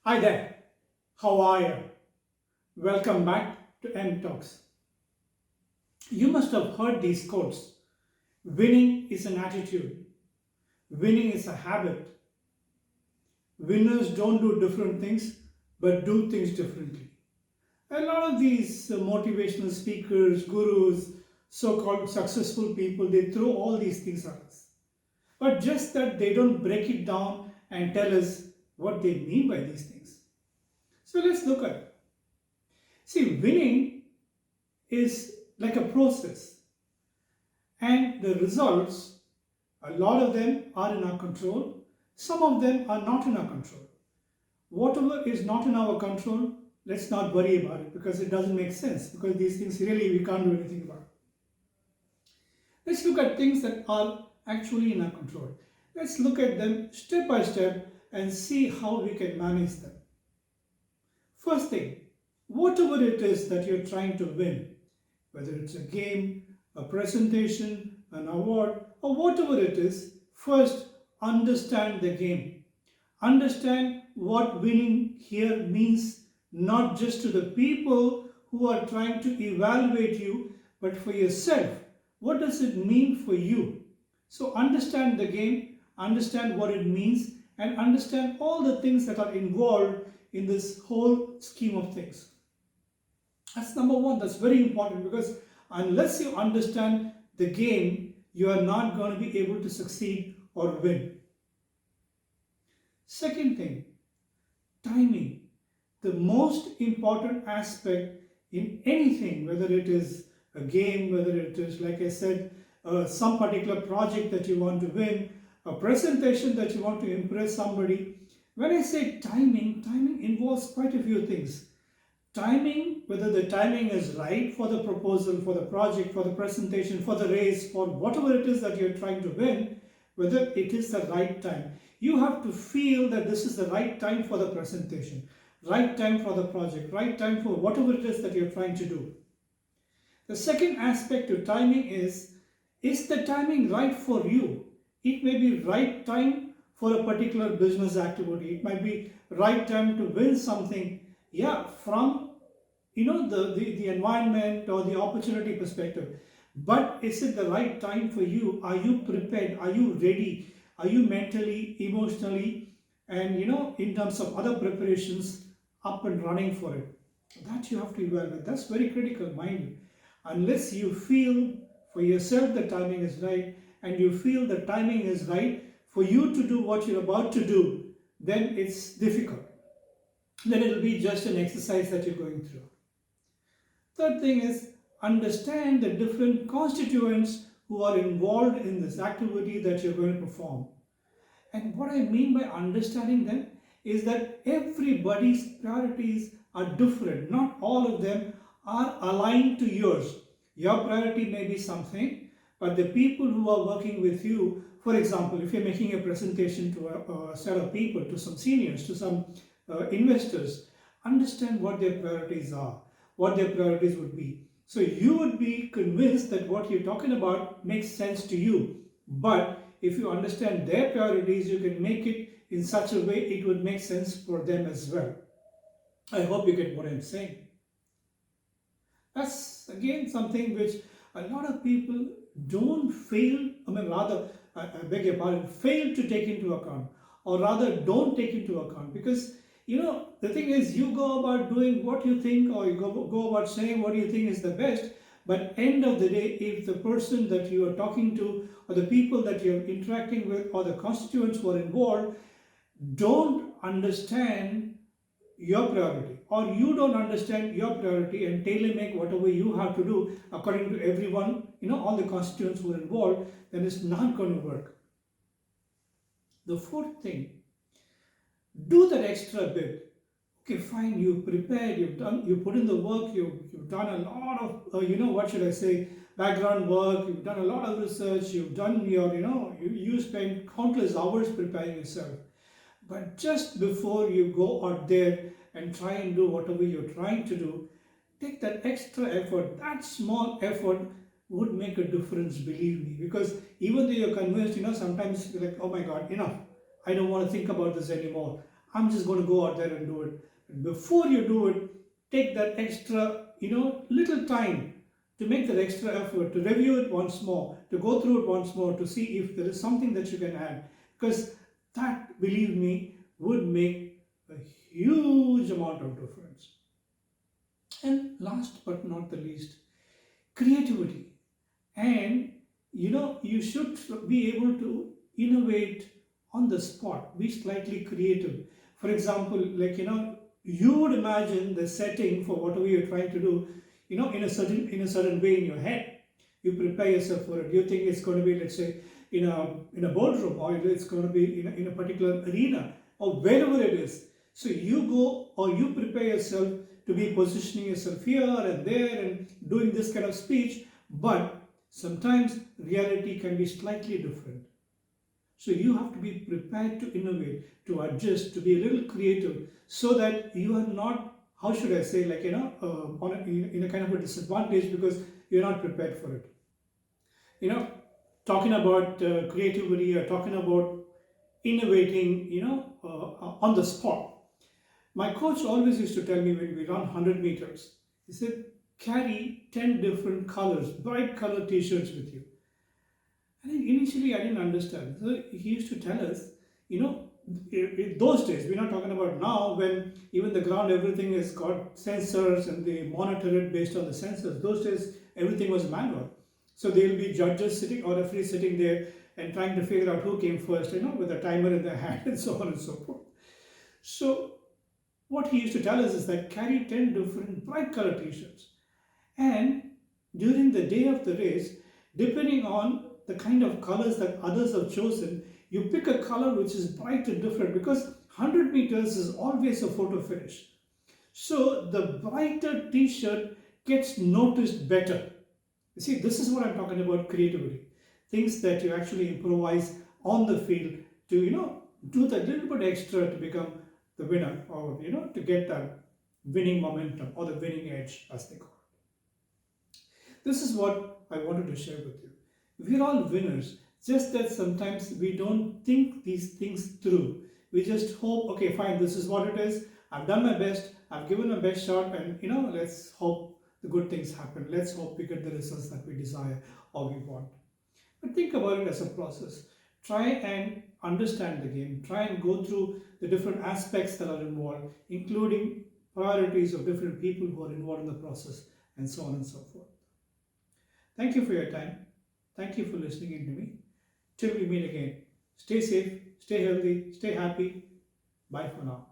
Hi there, how are you? Welcome back to M Talks. You must have heard these quotes. Winning is an attitude, winning is a habit. Winners don't do different things but do things differently. A lot of these motivational speakers, gurus, so called successful people, they throw all these things at us. But just that they don't break it down and tell us what they mean by these things. So let's look at it. See, winning is like a process, and the results, a lot of them are in our control, some of them are not in our control. Whatever is not in our control, let's not worry about it because it doesn't make sense, because these things really we can't do anything about. Let's look at things that are actually in our control. Let's look at them step by step and see how we can manage them. First thing, whatever it is that you're trying to win, whether it's a game, a presentation, an award, or whatever it is, first understand the game. Understand what winning here means, not just to the people who are trying to evaluate you, but for yourself. What does it mean for you? So understand the game, understand what it means, and understand all the things that are involved in this whole scheme of things. That's number one. That's very important, because unless you understand the game, you are not going to be able to succeed or win. Second thing, timing. The most important aspect in anything, whether it is a game, whether it is, like I said, some particular project that you want to win, a presentation that you want to impress somebody. When I say timing, timing involves quite a few things. Timing, whether the timing is right for the proposal, for the project, for the presentation, for the race, for whatever it is that you're trying to win, whether it is the right time. You have to feel that this is the right time for the presentation, right time for the project, right time for whatever it is that you're trying to do. The second aspect to timing is the timing right for you? It may be right time for a particular business activity. It might be right time to win something. Yeah, from the environment or the opportunity perspective. But is it the right time for you? Are you prepared? Are you ready? Are you mentally, emotionally, and in terms of other preparations, up and running for it? That you have to evaluate. That's very critical, mind you. Unless you feel for yourself the timing is right, and you feel the timing is right for you to do what you're about to do, then it's difficult. Then it'll be just an exercise that you're going through. Third thing is, understand the different constituents who are involved in this activity that you're going to perform. And what I mean by understanding them is that everybody's priorities are different. Not all of them are aligned to yours. Your priority may be something, but the people who are working with you, for example, if you're making a presentation to a set of people, to some seniors, to some investors, understand what their priorities are, what their priorities would be. So you would be convinced that what you're talking about makes sense to you. But if you understand their priorities, you can make it in such a way it would make sense for them as well. I hope you get what I'm saying. That's again something which a lot of people don't fail, I beg your pardon, fail to take into account, or rather don't take into account, because the thing is, you go about doing what you think, or you go about saying what you think is the best, but end of the day, if the person that you are talking to, or the people that you're interacting with, or the constituents who are involved don't understand your priority, or you don't understand your priority and tailor make whatever you have to do according to everyone, all the constituents who are involved, then it's not going to work. The fourth thing, do that extra bit. Okay, fine, you prepared, you put in the work, you've done a lot of, what should I say, background work, you've done a lot of research, you've done your, you spent countless hours preparing yourself. But just before you go out there and try and do whatever you're trying to do, take that extra effort. That small effort would make a difference, believe me. Because even though you're convinced, sometimes you're like, oh my God, enough. I don't want to think about this anymore. I'm just going to go out there and do it. And before you do it, take that extra, little time to make that extra effort, to review it once more, to go through it once more, to see if there is something that you can add. Because that, believe me, would make a huge amount of difference. And last but not the least, creativity. And you should be able to innovate on the spot, be slightly creative. For example, like you would imagine the setting for whatever you're trying to do, in a certain way in your head. You prepare yourself for it. You think it's going to be, let's say, in a boardroom, or it's going to be in a particular arena, or wherever it is. So you go, or you prepare yourself to be positioning yourself here and there and doing this kind of speech, but sometimes reality can be slightly different. So you have to be prepared to innovate, to adjust, to be a little creative, so that you are not, how should I say, like, in a kind of a disadvantage because you're not prepared for it. Talking about creativity, or talking about innovating, on the spot. My coach always used to tell me when we run 100 meters, he said, carry 10 different colors, bright color t-shirts with you. And initially I didn't understand. So he used to tell us, in those days, we're not talking about now when even the ground, everything has got sensors and they monitor it based on the sensors. Those days, everything was manual. So there will be judges sitting or referees sitting there and trying to figure out who came first, with a timer in their hand and so on and so forth. So what he used to tell us is that carry 10 different bright color t-shirts. And during the day of the race, depending on the kind of colors that others have chosen, you pick a color which is bright and different, because 100 meters is always a photo finish. So the brighter t-shirt gets noticed better. You see, this is what I'm talking about, creativity. Things that you actually improvise on the field to, do that little bit extra to become the winner, or, to get that winning momentum or the winning edge, as they call it. This is what I wanted to share with you. We're all winners, just that sometimes we don't think these things through. We just hope, okay, fine, this is what it is. I've done my best. I've given my best shot, and let's hope the good things happen. Let's hope we get the results that we desire or we want. But think about it as a process. Try and understand the game. Try and go through the different aspects that are involved, including priorities of different people who are involved in the process, and so on and so forth. Thank you for your time. Thank you for listening in to me. Till we meet again, stay safe, stay healthy, stay happy. Bye for now.